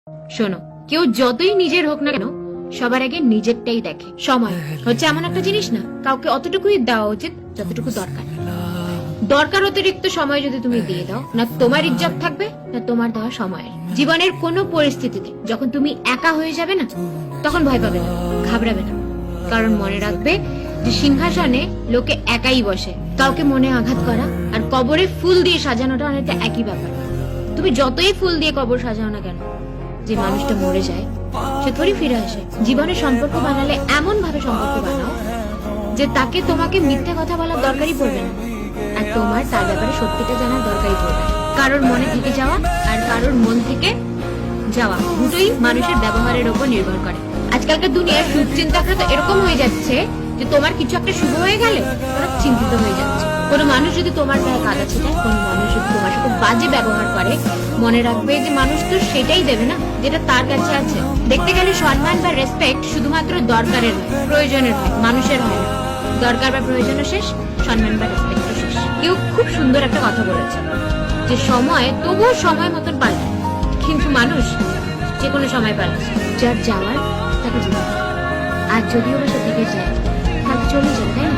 শোনো, কেউ যতই নিজের হোক না কেন সবার আগে নিজেরটাই দেখে। সময় হচ্ছে এমন একটা জিনিস না, কাউকে অতটুকুই দেওয়া উচিত যতটুকু দরকার। দরকার অতিরিক্ত সময় যদি তুমি দিয়ে দাও, না তোমার ইজ্জত থাকবে না তোমার দেওয়া সময়ের। জীবনের কোনো পরিস্থিতিতে যখন তুমি একা হয়ে যাবে না, তখন ভয় পাবে না, ঘাবড়াবে না। কারণ মনে রাখবে যে সিংহাসনে লোকে একাই বসে। কাউকে মনে আঘাত করা আর কবরে ফুল দিয়ে সাজানোটা অনেকটা একই ব্যাপার। তুমি যতই ফুল দিয়ে কবর সাজাও না কেন, যে মানুষটা মরে যায় সে থোড়ি ফিরে আসে। জীবনের সম্পর্ক বানালে এমন ভাবে সম্পর্ক বানাও যে তাকে তোমাকে মিথ্যে কথা বলার দরকারই পড়বে না, আর তোমার তার ব্যাপারে সত্যিটা জানার দরকারই পড়বে না। কারোর মনে থেকে যাওয়া আর কারোর মন থেকে যাওয়া দুটোই মানুষের ব্যবহারের উপর নির্ভর করে। আজকালকার দুনিয়ার শুভচিন্তকরা তো এরকম হয়ে যাচ্ছে যে তোমার কিছু একটা শুভ হয়ে গেলে ওরা চিন্তিত হয়ে যাচ্ছে। কোনো মানুষ যদি তোমার গায়ে কাদা ছিটায়, কোনো মানুষ যদি তোমার সাথে বাজে ব্যবহার করে, মনে রাখবে যে মানুষ তো সেটাই দেবে না যেটা তার কাছে আছে। দেখতে গেলে সম্মান বা রেসপেক্ট শুধুমাত্র দরকারের হয়, প্রয়োজনের হয়, মানুষের হয় না। দরকার বা প্রয়োজনও শেষ, সম্মান বা রেসপেক্টও শেষ। কেউ খুব সুন্দর একটা কথা বলেছে যে সময় তবুও সময় মতন পাল্টায়, কিন্তু মানুষ যে কোনো সময় পাল্টায়। যার যাওয়ার তাকে যেতে হবে, আর যদিও বা সে থেকে যায় তাকে চলে যাবে, তাই না?